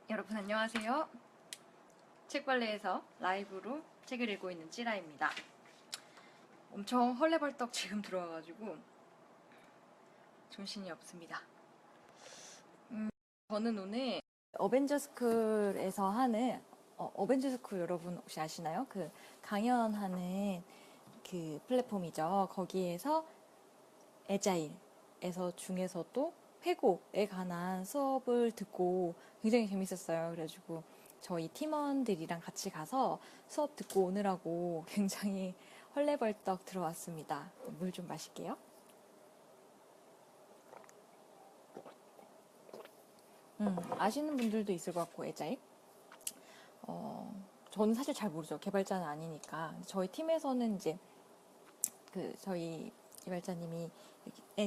여러분 안녕하세요. 책벌레에서 라이브로 책을 읽고 있는 찌라입니다. 엄청 헐레벌떡 지금 들어와가지고 정신이 없습니다. 저는 오늘 어벤져스쿨에서 하는 어벤져스쿨 여러분 혹시 아시나요? 그 강연하는 그 플랫폼이죠. 거기에서 에자일에서 중에서도 회고에 관한 수업을 듣고 굉장히 재밌었어요. 그래가지고 저희 팀원들이랑 같이 가서 수업 듣고 오느라고 굉장히 헐레벌떡 들어왔습니다. 물 좀 마실게요. 아시는 분들도 있을 것 같고, 에자일. 저는 사실 잘 모르죠. 개발자는 아니니까. 저희 팀에서는 이제 저희 개발자님이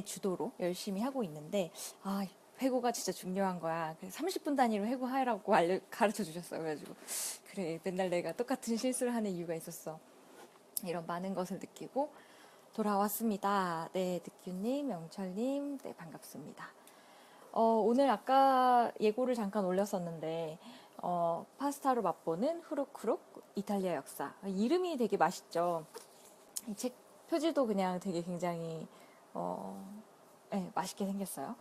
주도로 열심히 하고 있는데, 회고가 진짜 중요한 거야. 30분 단위로 회고하라고 가르쳐 주셨어요. 그래가지고, 그래, 맨날 내가 똑같은 실수를 하는 이유가 있었어. 이런 많은 것을 느끼고 돌아왔습니다. 네, 득규님, 영철님, 네, 반갑습니다. 오늘 아까 예고를 잠깐 올렸었는데, 파스타로 맛보는 후루크룩 이탈리아 역사. 이름이 되게 맛있죠. 이 책 표지도 그냥 되게 굉장히, 네, 맛있게 생겼어요.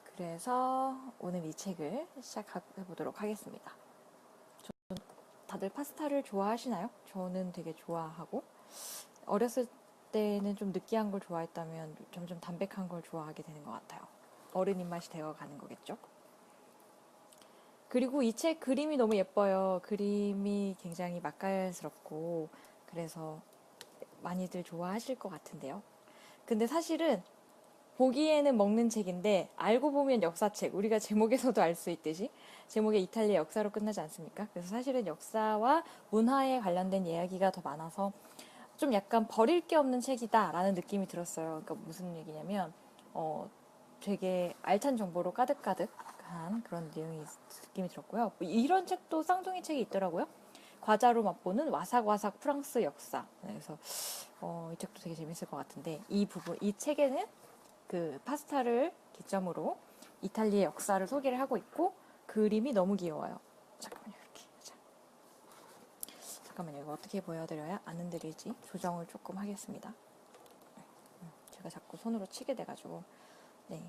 그래서 오늘 이 책을 시작해 보도록 하겠습니다. 다들 파스타를 좋아하시나요? 저는 되게 좋아하고, 어렸을 때는 좀 느끼한 걸 좋아했다면 점점 담백한 걸 좋아하게 되는 것 같아요. 어른 입맛이 되어가는 거겠죠? 그리고 이 책 그림이 너무 예뻐요. 그림이 굉장히 맛깔스럽고, 그래서 많이들 좋아하실 것 같은데요. 근데 사실은 보기에는 먹는 책인데 알고 보면 역사책. 우리가 제목에서도 알 수 있듯이 제목에 이탈리아 역사로 끝나지 않습니까? 그래서 사실은 역사와 문화에 관련된 이야기가 더 많아서 좀 약간 버릴 게 없는 책이다라는 느낌이 들었어요. 그러니까 무슨 얘기냐면 되게 알찬 정보로 가득가득한 그런 느낌이 들었고요. 뭐 이런 책도 쌍둥이 책이 있더라고요. 과자로 맛보는 와삭와삭 프랑스 역사. 그래서 이 책도 되게 재밌을 것 같은데 이 책에는 그 파스타를 기점으로 이탈리아 역사를 소개를 하고 있고 그림이 너무 귀여워요. 잠깐만요, 이렇게. 잠깐만요, 이거 어떻게 보여드려야 안 흔들리지? 조정을 조금 하겠습니다. 제가 자꾸 손으로 치게 돼가지고. 네.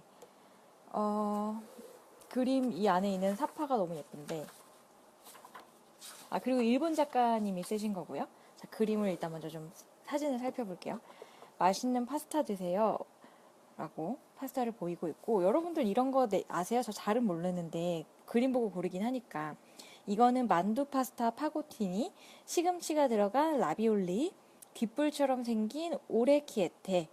그림 이 안에 있는 사파가 너무 예쁜데. 그리고 일본 작가님이 쓰신 거고요. 자, 그림을 일단 먼저 좀 사진을 살펴볼게요. 맛있는 파스타 드세요. 라고 파스타를 보이고 있고, 여러분들 이런 거 아세요? 저 잘은 모르는데 그림 보고 고르긴 하니까. 이거는 만두 파스타 파고티니, 시금치가 들어간 라비올리, 귓불처럼 생긴 오레키에테,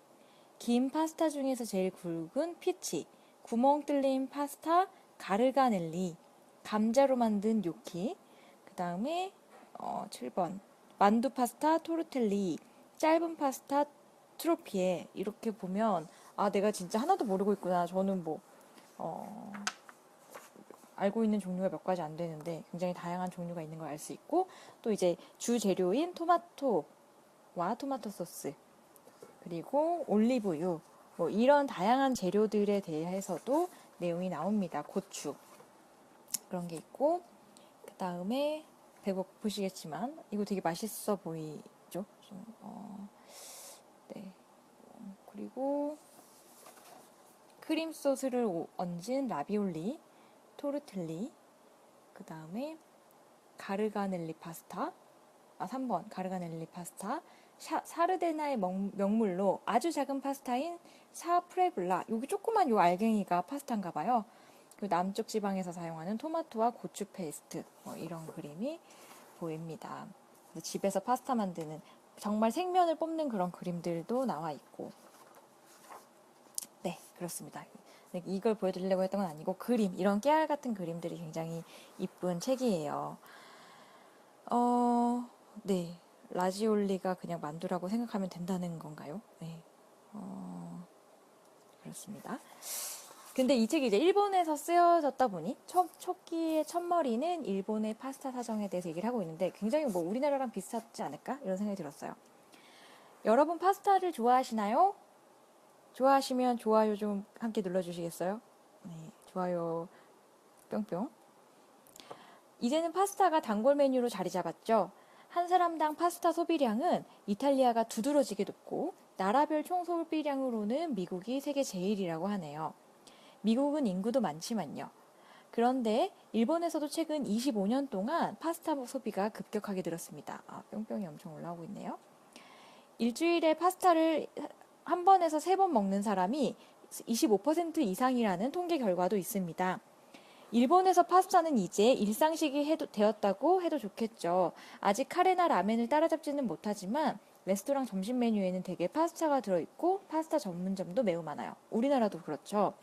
긴 파스타 중에서 제일 굵은 피치, 구멍 뚫린 파스타 가르가넬리, 감자로 만든 뇨키, 그 다음에 7번 만두 파스타 토르텔리, 짧은 파스타 트로피에. 이렇게 보면 내가 진짜 하나도 모르고 있구나. 저는 알고 있는 종류가 몇 가지 안 되는데 굉장히 다양한 종류가 있는 걸 알 수 있고, 또 이제 주 재료인 토마토와 토마토 소스, 그리고 올리브유, 뭐 이런 다양한 재료들에 대해서도 내용이 나옵니다. 고추 그런 게 있고, 그 다음에 배고프시겠지만 이거 되게 맛있어 보이죠? 네. 그리고 크림 소스를 얹은 라비올리, 토르텔리, 그 다음에 가르가넬리 파스타, 3번 가르가넬리 파스타, 사르데나의 명물로 아주 작은 파스타인 사프레블라. 여기 조그만 요 알갱이가 파스타인가 봐요. 그 남쪽 지방에서 사용하는 토마토와 고추 페이스트, 이런 그림이 보입니다. 집에서 파스타 만드는 정말 생면을 뽑는 그런 그림들도 나와 있고. 네, 그렇습니다. 이걸 보여드리려고 했던 건 아니고 그림, 이런 깨알 같은 그림들이 굉장히 이쁜 책이에요. 네, 라지올리가 그냥 만두라고 생각하면 된다는 건가요? 네, 그렇습니다. 근데 이 책이 이제 일본에서 쓰여졌다 보니 초기의 첫머리는 일본의 파스타 사정에 대해서 얘기를 하고 있는데 굉장히 우리나라랑 비슷하지 않을까? 이런 생각이 들었어요. 여러분 파스타를 좋아하시나요? 좋아하시면 좋아요 좀 함께 눌러주시겠어요? 네, 좋아요 뿅뿅. 이제는 파스타가 단골 메뉴로 자리 잡았죠. 한 사람당 파스타 소비량은 이탈리아가 두드러지게 높고 나라별 총 소비량으로는 미국이 세계 제일이라고 하네요. 미국은 인구도 많지만요. 그런데 일본에서도 최근 25년 동안 파스타 소비가 급격하게 늘었습니다. 뿅뿅이 엄청 올라오고 있네요. 일주일에 파스타를 한 번에서 세 번 먹는 사람이 25% 이상이라는 통계 결과도 있습니다. 일본에서 파스타는 이제 일상식이 되었다고 해도 좋겠죠. 아직 카레나 라멘을 따라잡지는 못하지만 레스토랑 점심 메뉴에는 대개 파스타가 들어있고 파스타 전문점도 매우 많아요. 우리나라도 그렇죠.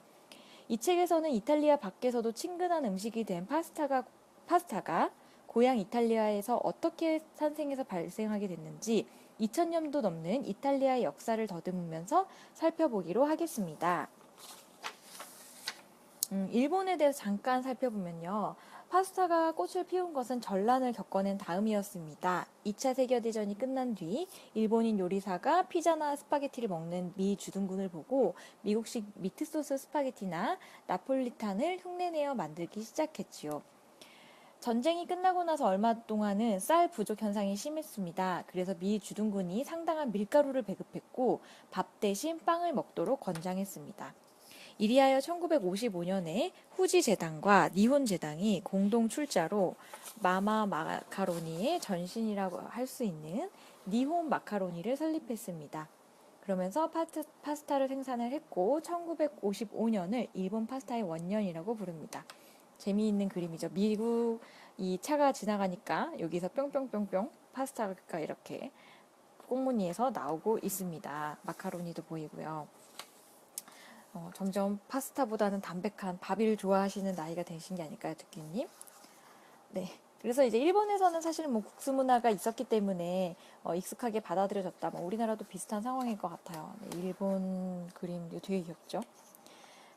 이 책에서는 이탈리아 밖에서도 친근한 음식이 된 파스타가 고향 이탈리아에서 어떻게 탄생해서 발생하게 됐는지 2000년도 넘는 이탈리아의 역사를 더듬으면서 살펴보기로 하겠습니다. 일본에 대해서 잠깐 살펴보면요. 파스타가 꽃을 피운 것은 전란을 겪어낸 다음이었습니다. 2차 세계대전이 끝난 뒤 일본인 요리사가 피자나 스파게티를 먹는 미 주둔군을 보고 미국식 미트소스 스파게티나 나폴리탄을 흉내내어 만들기 시작했지요. 전쟁이 끝나고 나서 얼마 동안은 쌀 부족 현상이 심했습니다. 그래서 미 주둔군이 상당한 밀가루를 배급했고 밥 대신 빵을 먹도록 권장했습니다. 이리하여 1955년에 후지 재단과 니혼 재단이 공동 출자로 마마 마카로니의 전신이라고 할 수 있는 니혼 마카로니를 설립했습니다. 그러면서 파스타를 생산을 했고 1955년을 일본 파스타의 원년이라고 부릅니다. 재미있는 그림이죠. 미국 이 차가 지나가니까 여기서 뿅뿅뿅뿅 파스타가 이렇게 꽁무니에서 나오고 있습니다. 마카로니도 보이고요. 점점 파스타보다는 담백한 밥을 좋아하시는 나이가 되신 게 아닐까요, 듣기님? 네. 그래서 이제 일본에서는 사실 뭐 국수 문화가 있었기 때문에 익숙하게 받아들여졌다. 우리나라도 비슷한 상황일 것 같아요. 네, 일본 그림도 되게 귀엽죠.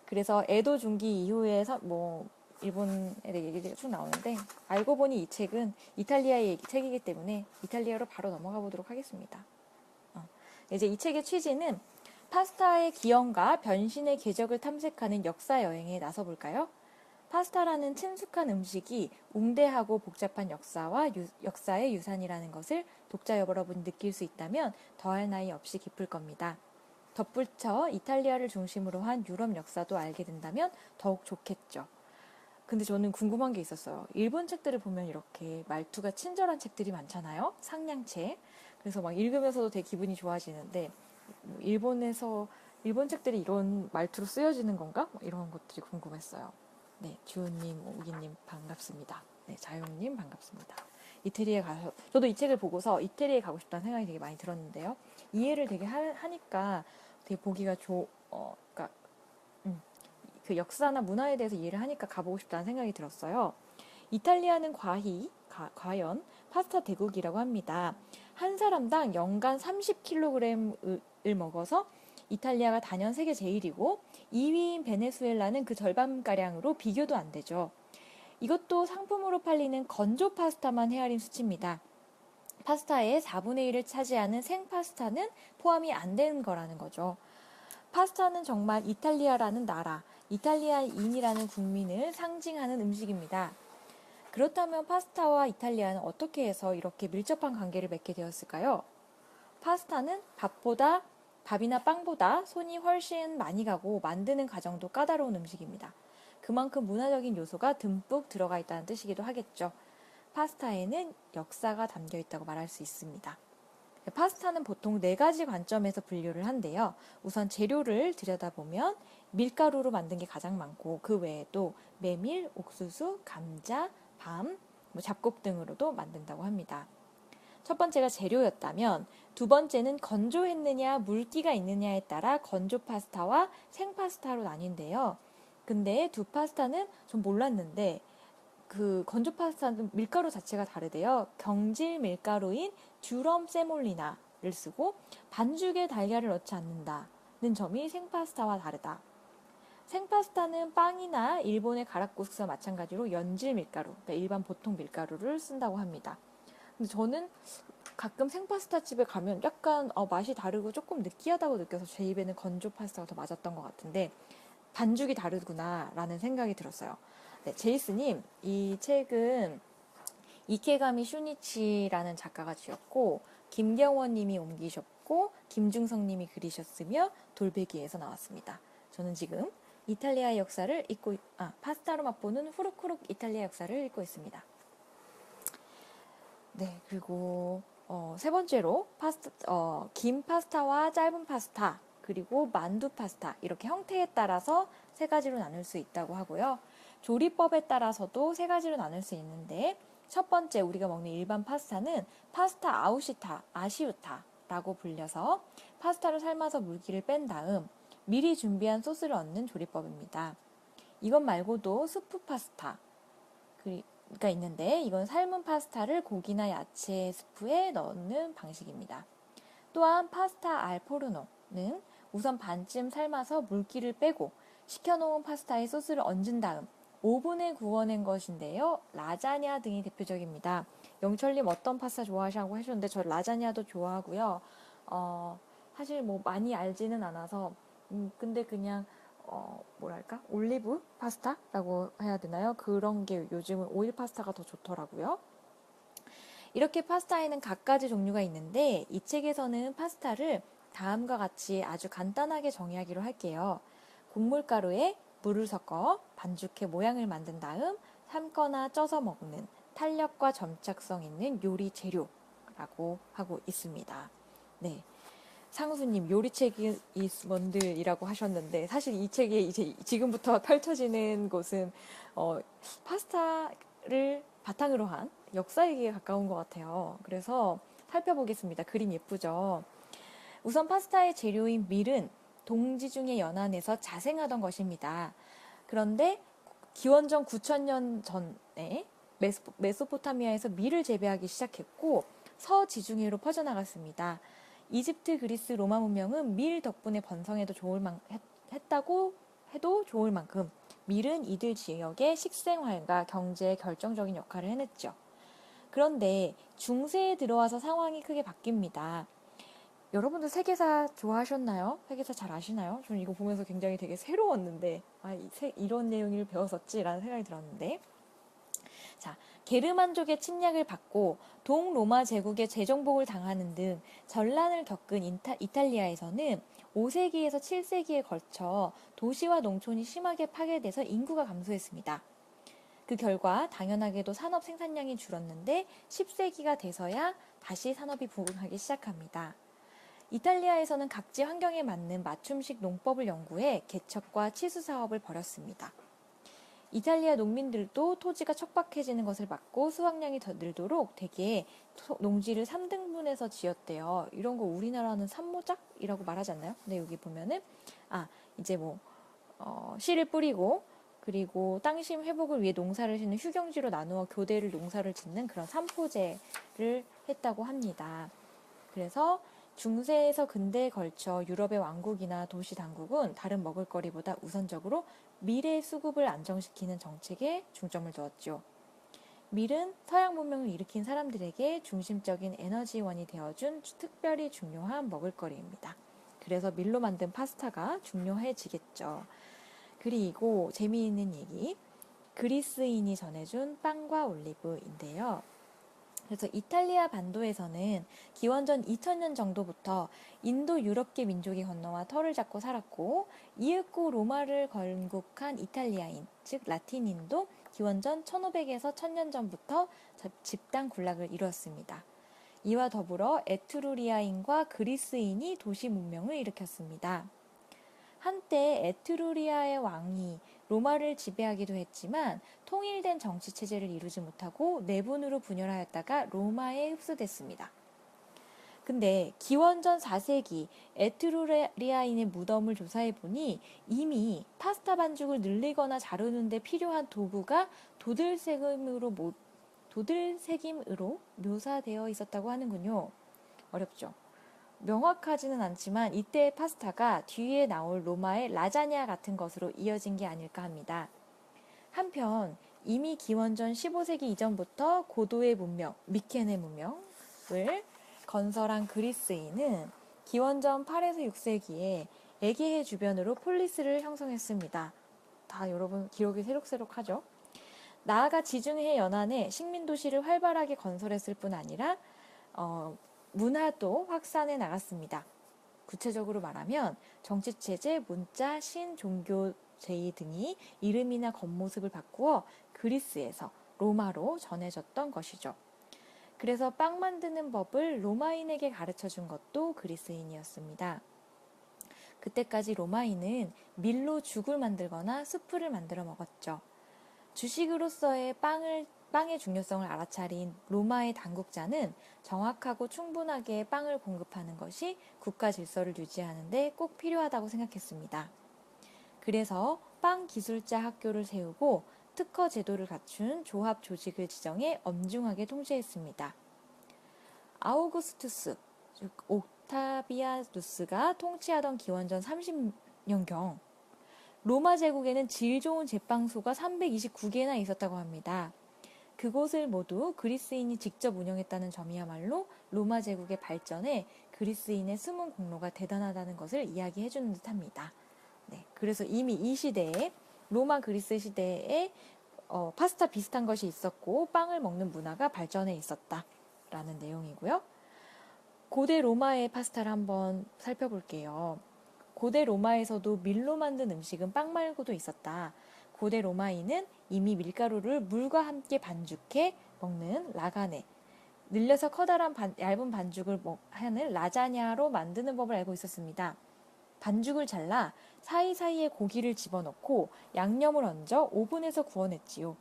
그래서 에도 중기 이후에 일본에 대해 얘기가 쭉 나오는데 알고 보니 이 책은 이탈리아의 책이기 때문에 이탈리아로 바로 넘어가 보도록 하겠습니다. 이제 이 책의 취지는 파스타의 기원과 변신의 궤적을 탐색하는 역사 여행에 나서 볼까요? 파스타라는 친숙한 음식이 웅대하고 복잡한 역사의 유산이라는 것을 독자 여러분이 느낄 수 있다면 더할 나위 없이 기쁠 겁니다. 덧붙여 이탈리아를 중심으로 한 유럽 역사도 알게 된다면 더욱 좋겠죠. 근데 저는 궁금한 게 있었어요. 일본 책들을 보면 이렇게 말투가 친절한 책들이 많잖아요. 상냥책. 그래서 막 읽으면서도 되게 기분이 좋아지는데 일본 책들이 이런 말투로 쓰여지는 건가? 이런 것들이 궁금했어요. 네, 주은님, 오기님 반갑습니다. 네, 자영님 반갑습니다. 이태리에 가서 저도 이 책을 보고서 이태리에 가고 싶다는 생각이 되게 많이 들었는데요. 이해를 되게 하니까 되게 보기가 그러니까 그 역사나 문화에 대해서 이해를 하니까 가보고 싶다는 생각이 들었어요. 이탈리아는 과연 파스타 대국이라고 합니다. 한 사람당 연간 30kg을 먹어서 이탈리아가 단연 세계 제일이고 2위인 베네수엘라는 그 절반가량으로 비교도 안 되죠. 이것도 상품으로 팔리는 건조 파스타만 헤아린 수치입니다. 파스타의 4분의 1을 차지하는 생파스타는 포함이 안 되는 거라는 거죠. 파스타는 정말 이탈리아라는 나라, 이탈리아인이라는 국민을 상징하는 음식입니다. 그렇다면 파스타와 이탈리아는 어떻게 해서 이렇게 밀접한 관계를 맺게 되었을까요? 파스타는 밥이나 빵보다 손이 훨씬 많이 가고 만드는 과정도 까다로운 음식입니다. 그만큼 문화적인 요소가 듬뿍 들어가 있다는 뜻이기도 하겠죠. 파스타에는 역사가 담겨 있다고 말할 수 있습니다. 파스타는 보통 4가지 관점에서 분류를 한대요. 우선 재료를 들여다보면 밀가루로 만든 게 가장 많고 그 외에도 메밀, 옥수수, 감자, 밤, 잡곡 등으로도 만든다고 합니다. 첫 번째가 재료였다면 두 번째는 건조했느냐 물기가 있느냐에 따라 건조 파스타와 생 파스타로 나뉜대요. 근데 두 파스타는 좀 몰랐는데 그 건조 파스타는 밀가루 자체가 다르대요. 경질 밀가루인 듀럼 세몰리나를 쓰고 반죽에 달걀을 넣지 않는다는 점이 생파스타와 다르다. 생파스타는 빵이나 일본의 가락국수와 마찬가지로 연질 밀가루, 그러니까 일반 보통 밀가루를 쓴다고 합니다. 근데 저는 가끔 생파스타 집에 가면 약간 맛이 다르고 조금 느끼하다고 느껴서 제 입에는 건조 파스타가 더 맞았던 것 같은데 반죽이 다르구나라는 생각이 들었어요. 네, 제이스님, 이 책은 이케가미 슈니치라는 작가가 지었고, 김경원 님이 옮기셨고, 김중성 님이 그리셨으며, 돌베기에서 나왔습니다. 저는 지금 이탈리아의 역사를 파스타로 맛보는 후루쿠룩 이탈리아 역사를 읽고 있습니다. 네, 그리고 세 번째로 긴 파스타와 짧은 파스타, 그리고 만두 파스타, 이렇게 형태에 따라서 세 가지로 나눌 수 있다고 하고요. 조리법에 따라서도 세 가지로 나눌 수 있는데, 첫 번째 우리가 먹는 일반 파스타는 파스타 아시우타라고 불려서 파스타를 삶아서 물기를 뺀 다음 미리 준비한 소스를 얹는 조리법입니다. 이것 말고도 스프 파스타, 가 있는데 이건 삶은 파스타를 고기나 야채 스프에 넣는 방식입니다. 또한 파스타 알 포르노는 우선 반쯤 삶아서 물기를 빼고 식혀놓은 파스타에 소스를 얹은 다음 오븐에 구워낸 것인데요. 라자냐 등이 대표적입니다. 영철님 어떤 파스타 좋아하시냐고 하셨는데 저 라자냐도 좋아하고요. 사실 뭐 많이 알지는 않아서 근데 그냥 뭐랄까? 올리브 파스타라고 해야 되나요? 그런 게 요즘은 오일 파스타가 더 좋더라고요. 이렇게 파스타에는 갖가지 종류가 있는데 이 책에서는 파스타를 다음과 같이 아주 간단하게 정의하기로 할게요. 곡물가루에 물을 섞어 반죽해 모양을 만든 다음 삶거나 쪄서 먹는 탄력과 점착성 있는 요리 재료라고 하고 있습니다. 네. 상수님 요리책이 뭔들이라고 하셨는데 사실 이 책이 이제 지금부터 펼쳐지는 곳은 파스타를 바탕으로 한 역사 얘기에 가까운 것 같아요. 그래서 살펴보겠습니다. 그림 예쁘죠? 우선 파스타의 재료인 밀은 동지 중의 연안에서 자생하던 것입니다. 그런데 기원전 9,000년 전에 메소포타미아에서 밀을 재배하기 시작했고 서지중해로 퍼져나갔습니다. 이집트, 그리스, 로마 문명은 밀 덕분에 번성해도 했다고 해도 좋을 만큼 밀은 이들 지역의 식생활과 경제에 결정적인 역할을 해냈죠. 그런데 중세에 들어와서 상황이 크게 바뀝니다. 여러분들 세계사 좋아하셨나요? 세계사 잘 아시나요? 저는 이거 보면서 굉장히 되게 새로웠는데 이런 내용을 배웠었지라는 생각이 들었는데 자, 게르만족의 침략을 받고 동로마 제국의 재정복을 당하는 등 전란을 겪은 이탈리아에서는 5세기에서 7세기에 걸쳐 도시와 농촌이 심하게 파괴돼서 인구가 감소했습니다. 그 결과 당연하게도 산업 생산량이 줄었는데 10세기가 돼서야 다시 산업이 부흥하기 시작합니다. 이탈리아에서는 각지 환경에 맞는 맞춤식 농법을 연구해 개척과 치수 사업을 벌였습니다. 이탈리아 농민들도 토지가 척박해지는 것을 막고 수확량이 더 늘도록 대개 농지를 3등분해서 지었대요. 이런 거 우리나라는 산모작이라고 말하지 않나요? 근데 여기 보면은 이제 씨를 뿌리고 그리고 땅심 회복을 위해 농사를 짓는 휴경지로 나누어 교대를 농사를 짓는 그런 삼포제를 했다고 합니다. 그래서 중세에서 근대에 걸쳐 유럽의 왕국이나 도시 당국은 다른 먹을거리보다 우선적으로 밀의 수급을 안정시키는 정책에 중점을 두었죠. 밀은 서양 문명을 일으킨 사람들에게 중심적인 에너지원이 되어준 특별히 중요한 먹을거리입니다. 그래서 밀로 만든 파스타가 중요해지겠죠. 그리고 재미있는 얘기, 그리스인이 전해준 빵과 올리브인데요. 그래서 이탈리아 반도에서는 기원전 2000년 정도부터 인도 유럽계 민족이 건너와 터를 잡고 살았고 이윽고 로마를 건국한 이탈리아인, 즉 라틴인도 기원전 1500에서 1000년 전부터 집단 군락을 이루었습니다. 이와 더불어 에트루리아인과 그리스인이 도시 문명을 일으켰습니다. 한때 에트루리아의 왕이 로마를 지배하기도 했지만 통일된 정치 체제를 이루지 못하고 내분으로 분열하였다가 로마에 흡수됐습니다. 근데 기원전 4세기 에트루리아인의 무덤을 조사해보니 이미 파스타 반죽을 늘리거나 자르는 데 필요한 도구가 도들새김으로 묘사되어 있었다고 하는군요. 어렵죠? 명확하지는 않지만 이때의 파스타가 뒤에 나올 로마의 라자냐 같은 것으로 이어진 게 아닐까 합니다. 한편 이미 기원전 15세기 이전부터 고도의 문명, 미케네 문명을 건설한 그리스인은 기원전 8에서 6세기에 에게해 주변으로 폴리스를 형성했습니다. 다 여러분 기록이 새록새록하죠. 나아가 지중해 연안에 식민도시를 활발하게 건설했을 뿐 아니라 문화도 확산해 나갔습니다. 구체적으로 말하면 정치체제, 문자, 신, 종교, 제의 등이 이름이나 겉모습을 바꾸어 그리스에서 로마로 전해졌던 것이죠. 그래서 빵 만드는 법을 로마인에게 가르쳐 준 것도 그리스인이었습니다. 그때까지 로마인은 밀로 죽을 만들거나 수프를 만들어 먹었죠. 주식으로서의 빵의 중요성을 알아차린 로마의 당국자는 정확하고 충분하게 빵을 공급하는 것이 국가 질서를 유지하는 데 꼭 필요하다고 생각했습니다. 그래서 빵 기술자 학교를 세우고 특허 제도를 갖춘 조합 조직을 지정해 엄중하게 통제했습니다. 아우구스투스, 즉 옥타비아누스가 통치하던 기원전 30년경 로마 제국에는 질 좋은 제빵소가 329개나 있었다고 합니다. 그곳을 모두 그리스인이 직접 운영했다는 점이야말로 로마 제국의 발전에 그리스인의 숨은 공로가 대단하다는 것을 이야기해주는 듯합니다. 네, 그래서 이미 이 시대에 로마 그리스 시대에 파스타 비슷한 것이 있었고 빵을 먹는 문화가 발전해 있었다라는 내용이고요. 고대 로마의 파스타를 한번 살펴볼게요. 고대 로마에서도 밀로 만든 음식은 빵 말고도 있었다. 고대 로마인은 이미 밀가루를 물과 함께 반죽해 먹는 라가네, 늘려서 커다란 얇은 반죽을 하는 라자냐로 만드는 법을 알고 있었습니다. 반죽을 잘라 사이사이에 고기를 집어넣고 양념을 얹어 오븐에서 구워냈지요.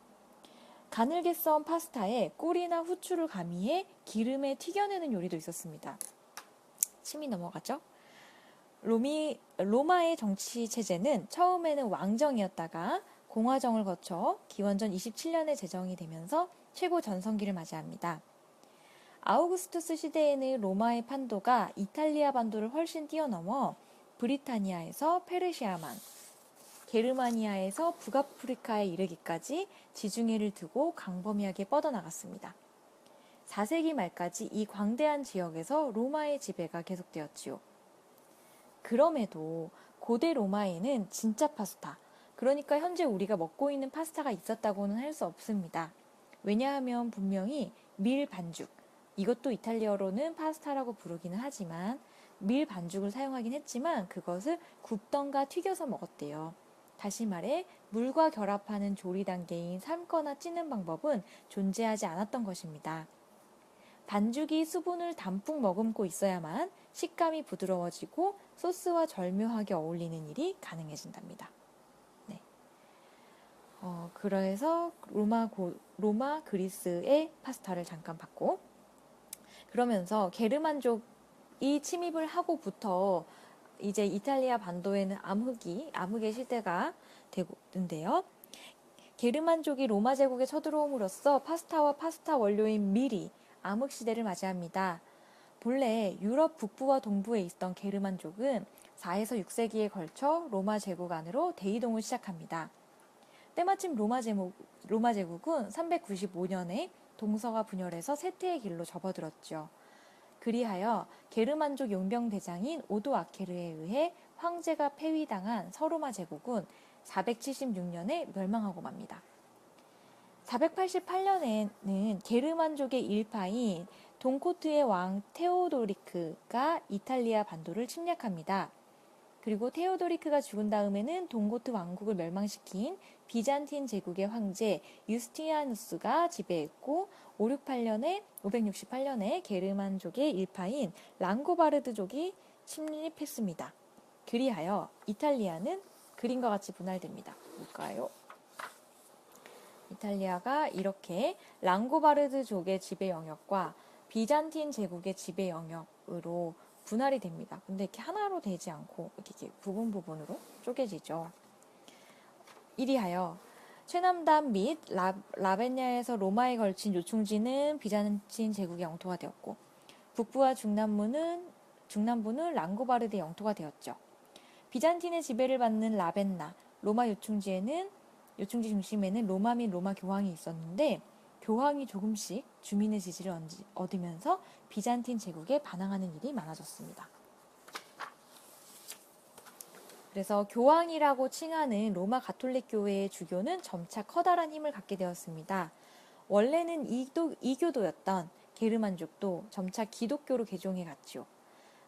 가늘게 썬 파스타에 꿀이나 후추를 가미해 기름에 튀겨내는 요리도 있었습니다. 침이 넘어가죠? 로마의 정치 체제는 처음에는 왕정이었다가 공화정을 거쳐 기원전 27년에 제정이 되면서 최고 전성기를 맞이합니다. 아우구스투스 시대에는 로마의 판도가 이탈리아 반도를 훨씬 뛰어넘어 브리타니아에서 페르시아만, 게르마니아에서 북아프리카에 이르기까지 지중해를 두고 광범위하게 뻗어나갔습니다. 4세기 말까지 이 광대한 지역에서 로마의 지배가 계속되었지요. 그럼에도 고대 로마에는 진짜 파스타, 그러니까 현재 우리가 먹고 있는 파스타가 있었다고는 할 수 없습니다. 왜냐하면 분명히 밀 반죽, 이것도 이탈리아어로는 파스타라고 부르기는 하지만 밀 반죽을 사용하긴 했지만 그것을 굽던가 튀겨서 먹었대요. 다시 말해 물과 결합하는 조리 단계인 삶거나 찌는 방법은 존재하지 않았던 것입니다. 반죽이 수분을 담뿍 머금고 있어야만 식감이 부드러워지고 소스와 절묘하게 어울리는 일이 가능해진답니다. 네. 그래서 로마 그리스의 파스타를 잠깐 봤고, 그러면서 게르만족이 침입을 하고부터 이제 이탈리아 반도에는 암흑의 시대가 되는데요. 게르만족이 로마 제국에 쳐들어옴으로써 파스타와 파스타 원료인 밀이 암흑 시대를 맞이합니다. 본래 유럽 북부와 동부에 있던 게르만족은 4에서 6세기에 걸쳐 로마 제국 안으로 대이동을 시작합니다. 때마침 로마 제국은 395년에 동서가 분열해서 쇠퇴의 길로 접어들었죠. 그리하여 게르만족 용병 대장인 오도아케르에 의해 황제가 폐위당한 서로마 제국은 476년에 멸망하고 맙니다. 488년에는 게르만족의 일파인 돈코트의 왕 테오도리크가 이탈리아 반도를 침략합니다. 그리고 테오도리크가 죽은 다음에는 돈코트 왕국을 멸망시킨 비잔틴 제국의 황제 유스티아누스가 지배했고 568년에 게르만족의 일파인 랑고바르드족이 침입했습니다. 그리하여 이탈리아는 그림과 같이 분할됩니다. 뭘까요? 이탈리아가 이렇게 랑고바르드족의 지배 영역과 비잔틴 제국의 지배 영역으로 분할이 됩니다. 근데 이렇게 하나로 되지 않고 이렇게 부분으로 쪼개지죠. 이리하여 최남단 및 라베냐에서 로마에 걸친 요충지는 비잔틴 제국의 영토가 되었고 북부와 중남부는 랑고바르드의 영토가 되었죠. 비잔틴의 지배를 받는 라벤나, 로마 요충지 중심에는 로마 및 로마 교황이 있었는데 교황이 조금씩 주민의 지지를 얻으면서 비잔틴 제국에 반항하는 일이 많아졌습니다. 그래서 교황이라고 칭하는 로마 가톨릭 교회의 주교는 점차 커다란 힘을 갖게 되었습니다. 원래는 이교도였던 게르만족도 점차 기독교로 개종해 갔지요.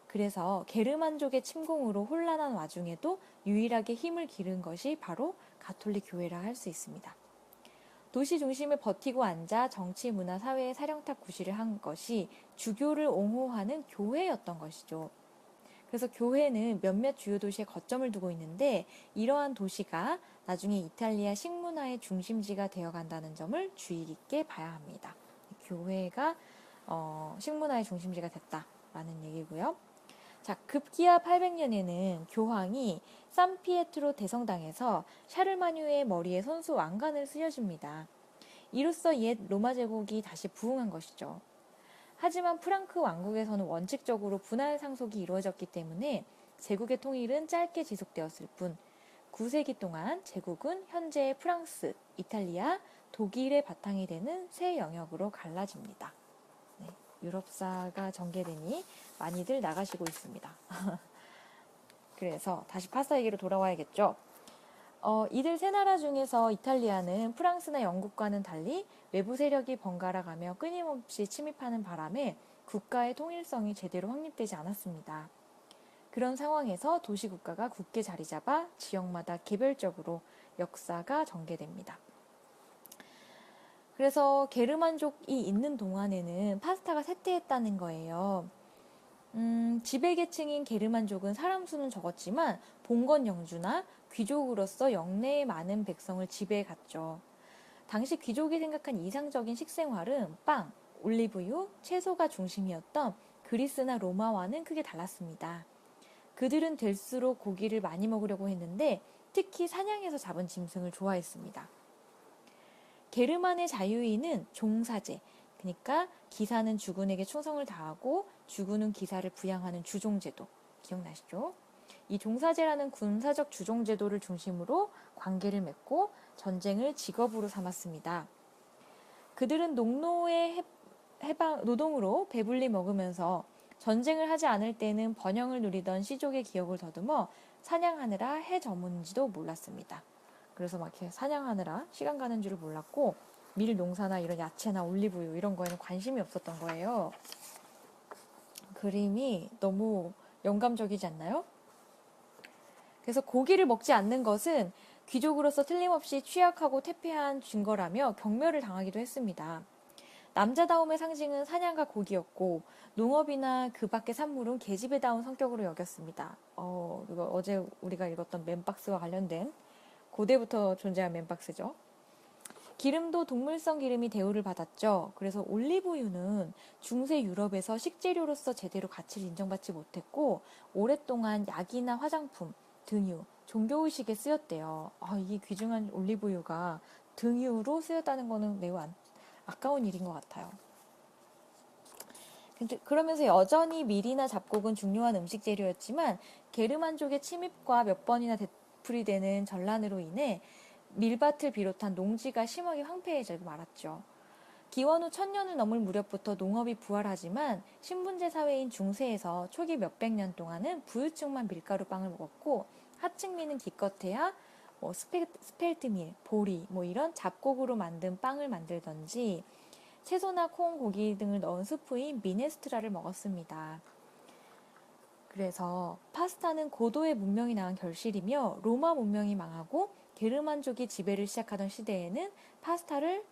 그래서 게르만족의 침공으로 혼란한 와중에도 유일하게 힘을 기른 것이 바로 가톨릭 교회라 할 수 있습니다. 도시 중심에 버티고 앉아 정치, 문화, 사회의 사령탑 구실을 한 것이 주교를 옹호하는 교회였던 것이죠. 그래서 교회는 몇몇 주요 도시에 거점을 두고 있는데 이러한 도시가 나중에 이탈리아 식문화의 중심지가 되어간다는 점을 주의 깊게 봐야 합니다. 교회가 식문화의 중심지가 됐다라는 얘기고요. 자, 급기야 800년에는 교황이 산피에트로 대성당에서 샤르마뉴의 머리에 손수 왕관을 쓰여줍니다. 이로써 옛 로마 제국이 다시 부흥한 것이죠. 하지만 프랑크 왕국에서는 원칙적으로 분할 상속이 이루어졌기 때문에 제국의 통일은 짧게 지속되었을 뿐 9세기 동안 제국은 현재의 프랑스, 이탈리아, 독일의 바탕이 되는 세 영역으로 갈라집니다. 네, 유럽사가 전개되니 많이들 나가시고 있습니다. 그래서 다시 파스타 얘기로 돌아와야겠죠. 이들 세 나라 중에서 이탈리아는 프랑스나 영국과는 달리 외부 세력이 번갈아 가며 끊임없이 침입하는 바람에 국가의 통일성이 제대로 확립되지 않았습니다. 그런 상황에서 도시국가가 굳게 자리 잡아 지역마다 개별적으로 역사가 전개됩니다. 그래서 게르만족이 있는 동안에는 파스타가 쇠퇴했다는 거예요. 지배계층인 게르만족은 사람 수는 적었지만 봉건 영주나 귀족으로서 영내의 많은 백성을 지배해갔죠. 당시 귀족이 생각한 이상적인 식생활은 빵, 올리브유, 채소가 중심이었던 그리스나 로마와는 크게 달랐습니다. 그들은 될수록 고기를 많이 먹으려고 했는데 특히 사냥해서 잡은 짐승을 좋아했습니다. 게르만의 자유인은 종사제, 그러니까 기사는 주군에게 충성을 다하고 주군은 기사를 부양하는 주종제도, 기억나시죠? 이 종사제라는 군사적 주종제도를 중심으로 관계를 맺고 전쟁을 직업으로 삼았습니다. 그들은 농노의 노동으로 배불리 먹으면서 전쟁을 하지 않을 때는 번영을 누리던 시족의 기억을 더듬어 사냥하느라 해 저문지도 몰랐습니다. 그래서 막 이렇게 사냥하느라 시간 가는 줄을 몰랐고 밀 농사나 이런 야채나 올리브유 이런 거에는 관심이 없었던 거예요. 그림이 너무 영감적이지 않나요? 그래서 고기를 먹지 않는 것은 귀족으로서 틀림없이 취약하고 퇴폐한 증거라며 경멸을 당하기도 했습니다. 남자다움의 상징은 사냥과 고기였고 농업이나 그 밖의 산물은 계집애다운 성격으로 여겼습니다. 이거 어제 우리가 읽었던 맨박스와 관련된 고대부터 존재한 맨박스죠. 기름도 동물성 기름이 대우를 받았죠. 그래서 올리브유는 중세 유럽에서 식재료로서 제대로 가치를 인정받지 못했고 오랫동안 약이나 화장품, 등유, 종교의식에 쓰였대요. 이 귀중한 올리브유가 등유로 쓰였다는 거는 매우 아까운 일인 것 같아요. 그러면서 여전히 밀이나 잡곡은 중요한 음식 재료였지만 게르만족의 침입과 몇 번이나 되풀이되는 전란으로 인해 밀밭을 비롯한 농지가 심하게 황폐해져 말았죠. 기원 후 1000년을 넘을 무렵부터 농업이 부활하지만 신분제 사회인 중세에서 초기 몇백 년 동안은 부유층만 밀가루빵을 먹었고 하층민은 기껏해야 스펠트밀, 보리 이런 잡곡으로 만든 빵을 만들던지 채소나 콩, 고기 등을 넣은 스프인 미네스트라를 먹었습니다. 그래서 파스타는 고도의 문명이 낳은 결실이며 로마 문명이 망하고 게르만족이 지배를 시작하던 시대에는 파스타를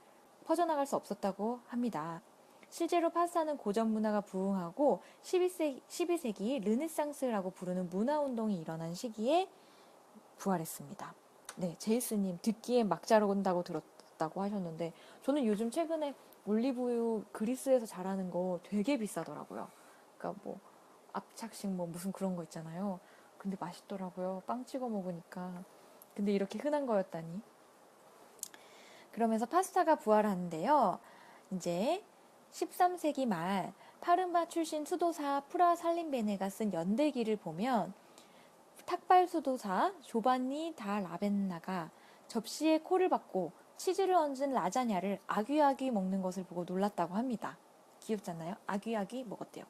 퍼져나갈 수 없었다고 합니다. 실제로 파스타는 고전 문화가 부흥하고 12세기 르네상스라고 부르는 문화운동이 일어난 시기에 부활했습니다. 네, 제이스님 듣기에 막 자란다고 들었다고 하셨는데 저는 요즘 최근에 올리브유 그리스에서 자라는 거 되게 비싸더라고요. 그러니까 압착식 무슨 그런 거 있잖아요. 근데 맛있더라고요. 빵 찍어 먹으니까. 근데 이렇게 흔한 거였다니. 그러면서 파스타가 부활하는데요. 이제 13세기 말 파르마 출신 수도사 프라 살림베네가 쓴 연대기를 보면 탁발 수도사 조반니 다 라벤나가 접시에 코를 박고 치즈를 얹은 라자냐를 아귀아귀 먹는 것을 보고 놀랐다고 합니다. 귀엽잖아요? 아귀아귀 먹었대요.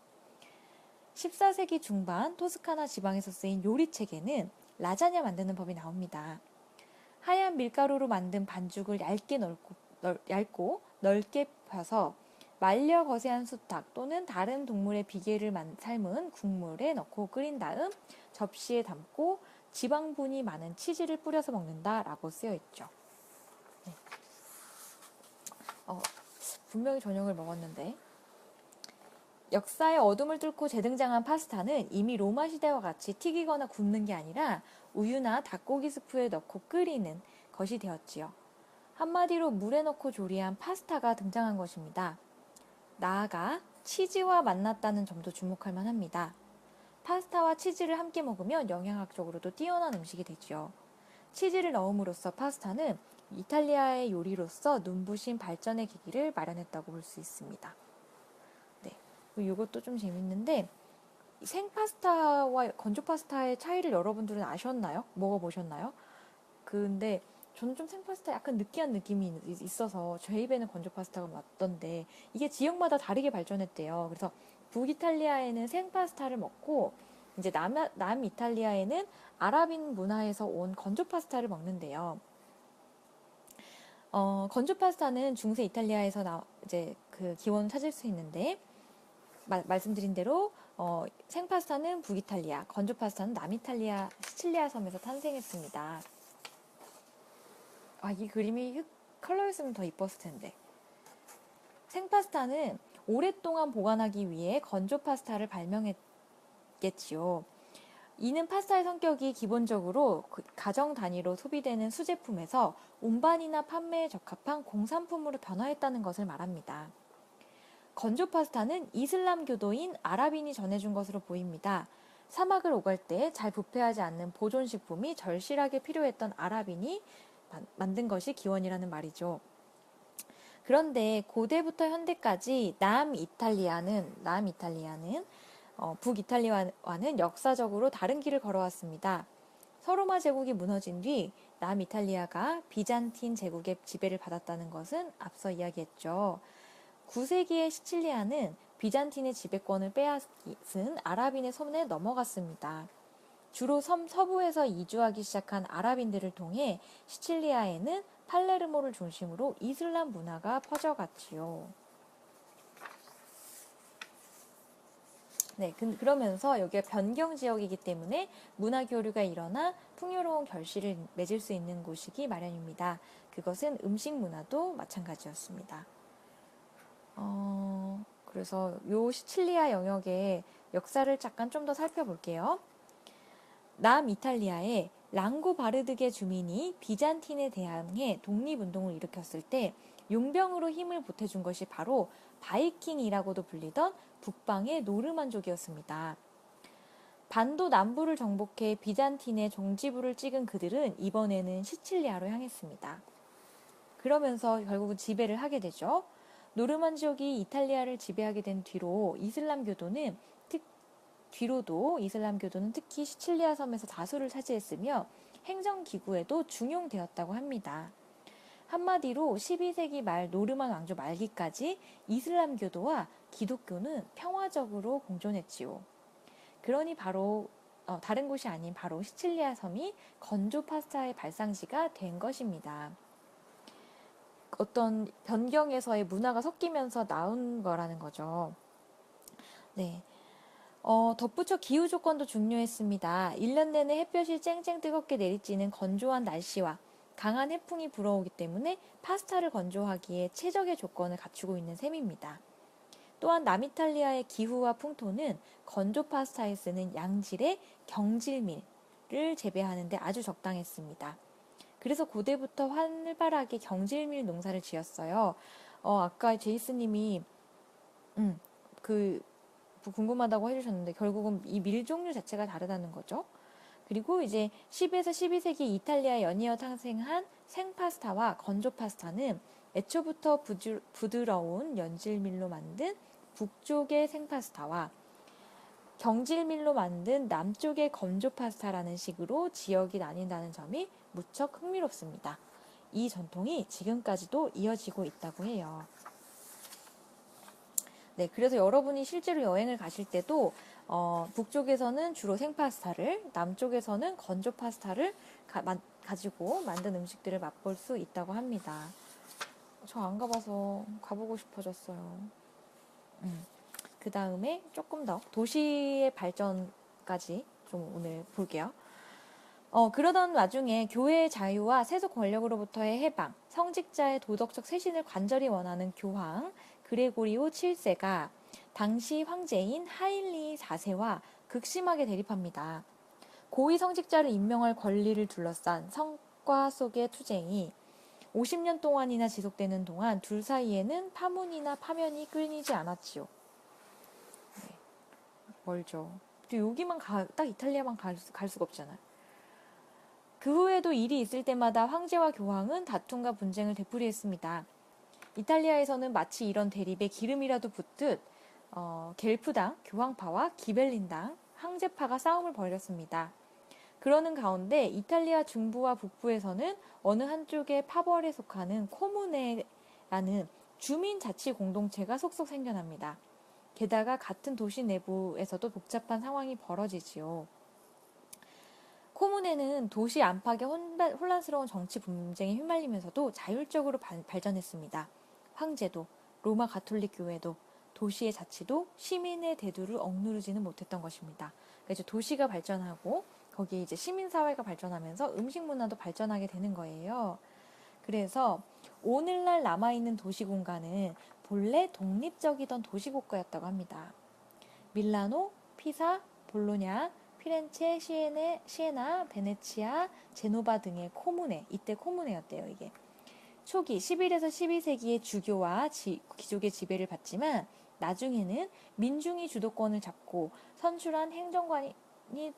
14세기 중반 토스카나 지방에서 쓰인 요리책에는 라자냐 만드는 법이 나옵니다. 하얀 밀가루로 만든 반죽을 얇고 넓게 펴서 말려 거세한 수탉 또는 다른 동물의 비계를 삶은 국물에 넣고 끓인 다음 접시에 담고 지방분이 많은 치즈를 뿌려서 먹는다라고 쓰여 있죠. 네. 분명히 저녁을 먹었는데 역사의 어둠을 뚫고 재등장한 파스타는 이미 로마 시대와 같이 튀기거나 굽는 게 아니라 우유나 닭고기 스프에 넣고 끓이는 것이 되었지요. 한마디로 물에 넣고 조리한 파스타가 등장한 것입니다. 나아가 치즈와 만났다는 점도 주목할 만합니다. 파스타와 치즈를 함께 먹으면 영양학적으로도 뛰어난 음식이 되지요. 치즈를 넣음으로써 파스타는 이탈리아의 요리로서 눈부신 발전의 계기를 마련했다고 볼 수 있습니다. 네, 이것도 좀 재밌는데 생파스타와 건조 파스타의 차이를 여러분들은 아셨나요? 먹어보셨나요? 근데 저는 좀 생파스타 약간 느끼한 느낌이 있어서 제 입에는 건조 파스타가 맞던데 이게 지역마다 다르게 발전했대요. 그래서 북이탈리아에는 생파스타를 먹고 이제 남이탈리아에는 아랍인 문화에서 온 건조 파스타를 먹는데요. 건조 파스타는 중세 이탈리아에서 이제 그 기원을 찾을 수 있는데 말씀드린 대로 생파스타는 북이탈리아, 건조 파스타는 남이탈리아 시칠리아 섬에서 탄생했습니다. 이 그림이 컬러였으면 더 이뻤을 텐데. 생파스타는 오랫동안 보관하기 위해 건조 파스타를 발명했겠지요. 이는 파스타의 성격이 기본적으로 가정 단위로 소비되는 수제품에서 운반이나 판매에 적합한 공산품으로 변화했다는 것을 말합니다. 건조 파스타는 이슬람교도인 아랍인이 전해준 것으로 보입니다. 사막을 오갈 때 잘 부패하지 않는 보존식품이 절실하게 필요했던 아랍인이 만든 것이 기원이라는 말이죠. 그런데 고대부터 현대까지 남이탈리아는 북이탈리아와는 역사적으로 다른 길을 걸어왔습니다. 서로마 제국이 무너진 뒤 남이탈리아가 비잔틴 제국의 지배를 받았다는 것은 앞서 이야기했죠. 9세기의 시칠리아는 비잔틴의 지배권을 빼앗은 아랍인의 손에 넘어갔습니다. 주로 섬 서부에서 이주하기 시작한 아랍인들을 통해 시칠리아에는 팔레르모를 중심으로 이슬람 문화가 퍼져갔지요. 네, 그러면서 여기가 변경 지역이기 때문에 문화 교류가 일어나 풍요로운 결실을 맺을 수 있는 곳이기 마련입니다. 그것은 음식 문화도 마찬가지였습니다. 그래서 요 시칠리아 영역의 역사를 잠깐 좀 더 살펴볼게요. 남이탈리아의 랑고바르드계 주민이 비잔틴에 대항해 독립운동을 일으켰을 때 용병으로 힘을 보태준 것이 바로 바이킹이라고도 불리던 북방의 노르만족이었습니다. 반도 남부를 정복해 비잔틴의 종지부를 찍은 그들은 이번에는 시칠리아로 향했습니다. 그러면서 결국은 지배를 하게 되죠. 노르만족이 이탈리아를 지배하게 된 뒤로도 이슬람교도는 특히 시칠리아 섬에서 다수를 차지했으며 행정기구에도 중용되었다고 합니다. 한마디로 12세기 말 노르만 왕조 말기까지 이슬람교도와 기독교는 평화적으로 공존했지요. 그러니 바로 다른 곳이 아닌 바로 시칠리아 섬이 건조 파스타의 발상지가 된 것입니다. 어떤 변경에서의 문화가 섞이면서 나온 거라는 거죠. 네. 덧붙여 기후 조건도 중요했습니다. 1년 내내 햇볕이 쨍쨍 뜨겁게 내리쬐는 건조한 날씨와 강한 해풍이 불어오기 때문에 파스타를 건조하기에 최적의 조건을 갖추고 있는 셈입니다. 또한 남이탈리아의 기후와 풍토는 건조 파스타에 쓰는 양질의 경질밀을 재배하는 데 아주 적당했습니다. 그래서 고대부터 활발하게 경질밀 농사를 지었어요. 아까 제이스님이 궁금하다고 해주셨는데 결국은 이 밀 종류 자체가 다르다는 거죠. 그리고 이제 10에서 12세기 이탈리아에 연이어 탄생한 생파스타와 건조 파스타는 애초부터 부드러운 연질밀로 만든 북쪽의 생파스타와 경질밀로 만든 남쪽의 건조 파스타라는 식으로 지역이 나뉜다는 점이 무척 흥미롭습니다. 이 전통이 지금까지도 이어지고 있다고 해요. 네, 그래서 여러분이 실제로 여행을 가실 때도 북쪽에서는 주로 생파스타를, 남쪽에서는 건조 파스타를 가지고 만든 음식들을 맛볼 수 있다고 합니다. 저 안 가봐서 가보고 싶어졌어요. 그 다음에 조금 더 도시의 발전까지 좀 오늘 볼게요. 그러던 와중에 교회의 자유와 세속 권력으로부터의 해방, 성직자의 도덕적 쇄신을 간절히 원하는 교황 그레고리오 7세가 당시 황제인 하일리 4세와 극심하게 대립합니다. 고위 성직자를 임명할 권리를 둘러싼 성과 속의 투쟁이 50년 동안이나 지속되는 동안 둘 사이에는 파문이나 파면이 끊이지 않았지요. 네, 멀죠. 또 여기만 딱 이탈리아만 갈 수가 없잖아요. 그 후에도 일이 있을 때마다 황제와 교황은 다툼과 분쟁을 되풀이했습니다. 이탈리아에서는 마치 이런 대립에 기름이라도 붓듯 겔프당, 교황파와 기벨린당, 황제파가 싸움을 벌였습니다. 그러는 가운데 이탈리아 중부와 북부에서는 어느 한쪽의 파벌에 속하는 코무네라는 주민자치 공동체가 속속 생겨납니다. 게다가 같은 도시 내부에서도 복잡한 상황이 벌어지지요. 코무네는 도시 안팎의 혼란스러운 정치 분쟁에 휘말리면서도 자율적으로 발전했습니다. 황제도, 로마 가톨릭 교회도, 도시의 자치도 시민의 대두를 억누르지는 못했던 것입니다. 그래서 도시가 발전하고 거기에 이제 시민사회가 발전하면서 음식 문화도 발전하게 되는 거예요. 그래서 오늘날 남아있는 도시 공간은 본래 독립적이던 도시국가였다고 합니다. 밀라노, 피사, 볼로냐, 피렌체, 시에나, 베네치아, 제노바 등의 코무네, 이때 코무네였대요, 이게. 초기 11에서 12세기의 주교와 귀족의 지배를 받지만 나중에는 민중이 주도권을 잡고 선출한 행정관이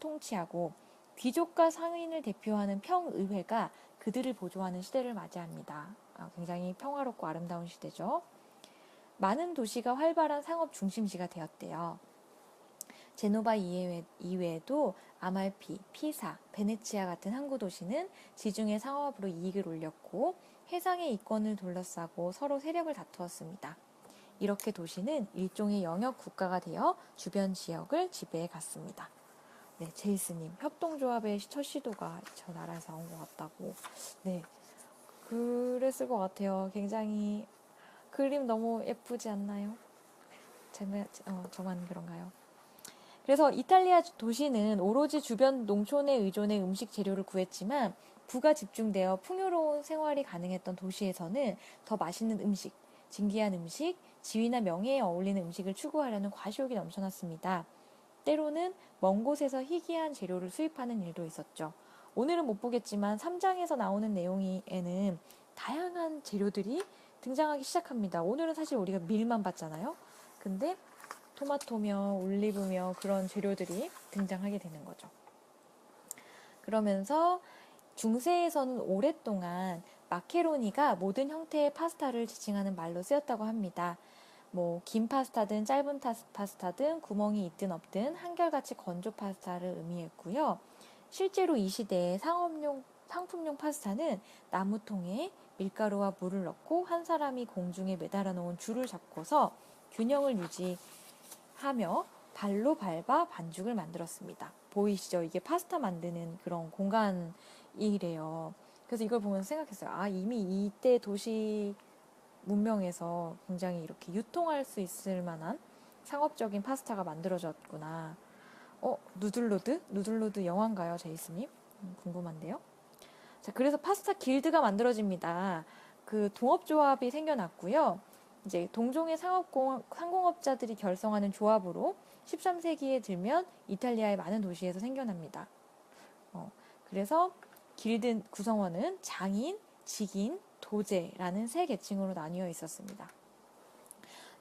통치하고 귀족과 상인을 대표하는 평의회가 그들을 보조하는 시대를 맞이합니다. 굉장히 평화롭고 아름다운 시대죠. 많은 도시가 활발한 상업 중심지가 되었대요. 제노바 이외에도 아말피, 피사, 베네치아 같은 항구 도시는 지중해 상업으로 이익을 올렸고 해상의 이권을 둘러싸고 서로 세력을 다투었습니다. 이렇게 도시는 일종의 영역 국가가 되어 주변 지역을 지배해 갔습니다. 네, 제이스님, 협동조합의 첫 시도가 저 나라에서 나온 것 같다고. 네, 그랬을 것 같아요. 굉장히 그림 너무 예쁘지 않나요? 저만 그런가요? 그래서 이탈리아 도시는 오로지 주변 농촌에 의존해 음식 재료를 구했지만 부가 집중되어 풍요로운 생활이 가능했던 도시에서는 더 맛있는 음식, 진귀한 음식, 지위나 명예에 어울리는 음식을 추구하려는 과시욕이 넘쳐났습니다. 때로는 먼 곳에서 희귀한 재료를 수입하는 일도 있었죠. 오늘은 못 보겠지만 3장에서 나오는 내용에는 다양한 재료들이 등장하기 시작합니다. 오늘은 사실 우리가 밀만 봤잖아요. 근데 토마토며 올리브며 그런 재료들이 등장하게 되는 거죠. 그러면서 중세에서는 오랫동안 마케로니가 모든 형태의 파스타를 지칭하는 말로 쓰였다고 합니다. 긴 파스타든 짧은 파스타든 구멍이 있든 없든 한결같이 건조 파스타를 의미했고요. 실제로 이 시대의 상품용 파스타는 나무통에 밀가루와 물을 넣고 한 사람이 공중에 매달아 놓은 줄을 잡고서 균형을 유지하며 발로 밟아 반죽을 만들었습니다. 보이시죠? 이게 파스타 만드는 그런 공간이래요. 그래서 이걸 보면서 생각했어요. 이미 이때 도시 문명에서 굉장히 이렇게 유통할 수 있을 만한 상업적인 파스타가 만들어졌구나. 누들로드? 누들로드 영화인가요, 제이스님? 궁금한데요. 자, 그래서 파스타 길드가 만들어집니다. 그 동업조합이 생겨났고요. 이제 동종의 상공업자들이 결성하는 조합으로 13세기에 들면 이탈리아의 많은 도시에서 생겨납니다. 그래서 길드 구성원은 장인, 직인, 도제라는 세 계층으로 나뉘어 있었습니다.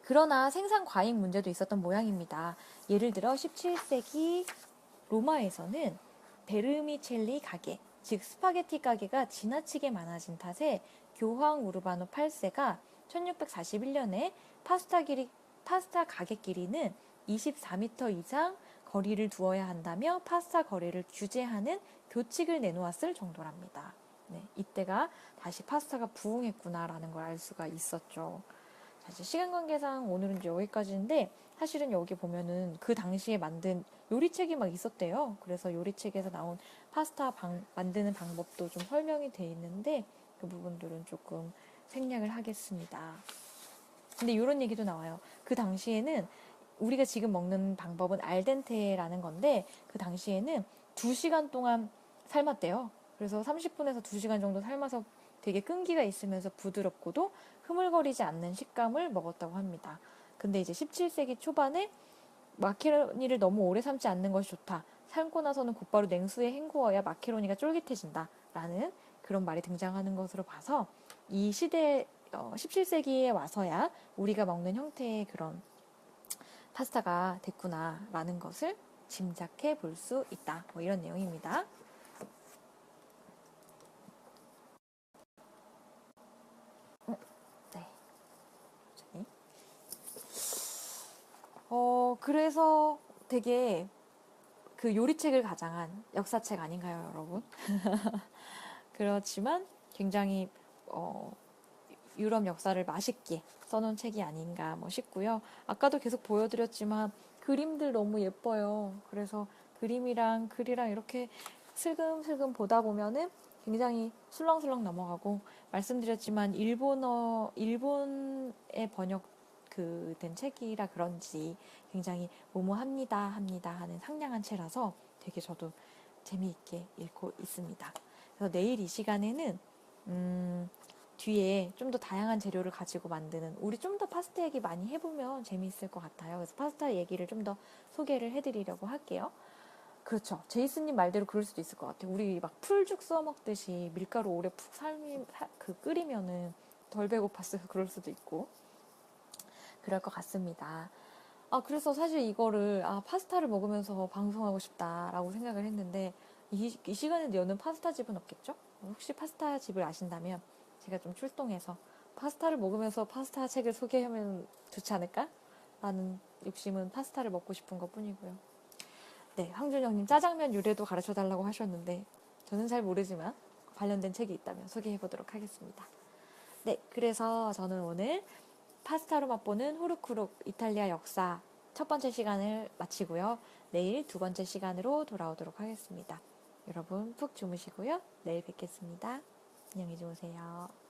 그러나 생산 과잉 문제도 있었던 모양입니다. 예를 들어 17세기 로마에서는 베르미첼리 가게, 즉 스파게티 가게가 지나치게 많아진 탓에 교황 우르바노 8세가 1641년에 파스타 가게 길이는 24m 이상 거리를 두어야 한다며 파스타 거래를 규제하는 교칙을 내놓았을 정도랍니다. 네, 이때가 다시 파스타가 부흥했구나라는 걸 알 수가 있었죠. 사실 시간 관계상 오늘은 이제 여기까지인데 사실은 여기 보면은 그 당시에 만든 요리책이 막 있었대요. 그래서 요리책에서 나온 만드는 방법도 좀 설명이 돼 있는데 그 부분들은 조금 생략을 하겠습니다. 근데 이런 얘기도 나와요. 그 당시에는 우리가 지금 먹는 방법은 알덴테라는 건데 그 당시에는 2시간 동안 삶았대요. 그래서 30분에서 2시간 정도 삶아서 되게 끈기가 있으면서 부드럽고도 흐물거리지 않는 식감을 먹었다고 합니다. 근데 이제 17세기 초반에 마케로니를 너무 오래 삶지 않는 것이 좋다. 삶고 나서는 곧바로 냉수에 헹구어야 마케로니가 쫄깃해진다. 라는 그런 말이 등장하는 것으로 봐서 이 시대 17세기에 와서야 우리가 먹는 형태의 그런 파스타가 됐구나라는 것을 짐작해 볼 수 있다. 뭐 이런 내용입니다. 네. 그래서 되게 그 요리책을 가장한 역사책 아닌가요, 여러분? 그렇지만 굉장히 어, 유럽 역사를 맛있게 써놓은 책이 아닌가 뭐 싶고요. 아까도 계속 보여드렸지만 그림들 너무 예뻐요. 그래서 그림이랑 글이랑 이렇게 슬금슬금 보다 보면은 굉장히 술렁술렁 넘어가고 말씀드렸지만 일본의 번역 된 책이라 그런지 굉장히 모모합니다 하는 상냥한 채라서 되게 저도 재미있게 읽고 있습니다. 그래서 내일 이 시간에는 뒤에 좀 더 다양한 재료를 가지고 만드는 우리 좀 더 파스타 얘기 많이 해보면 재미있을 것 같아요. 그래서 파스타 얘기를 좀 더 소개를 해드리려고 할게요. 그렇죠. 제이슨님 말대로 그럴 수도 있을 것 같아요. 우리 막 풀죽 써 먹듯이 밀가루 오래 푹 끓이면은 덜 배고팠어요. 그럴 수도 있고 그럴 것 같습니다. 그래서 사실 이거를 파스타를 먹으면서 방송하고 싶다라고 생각을 했는데 이 시간에 여는 파스타 집은 없겠죠? 혹시 파스타 집을 아신다면 제가 좀 출동해서 파스타를 먹으면서 파스타 책을 소개하면 좋지 않을까? 라는 욕심은 파스타를 먹고 싶은 것 뿐이고요. 네, 황준영님 짜장면 유래도 가르쳐 달라고 하셨는데 저는 잘 모르지만 관련된 책이 있다면 소개해 보도록 하겠습니다. 네, 그래서 저는 오늘 파스타로 맛보는 후루쿠룩 이탈리아 역사 첫 번째 시간을 마치고요. 내일 두 번째 시간으로 돌아오도록 하겠습니다. 여러분 푹 주무시고요. 내일 뵙겠습니다. 안녕히 주무세요.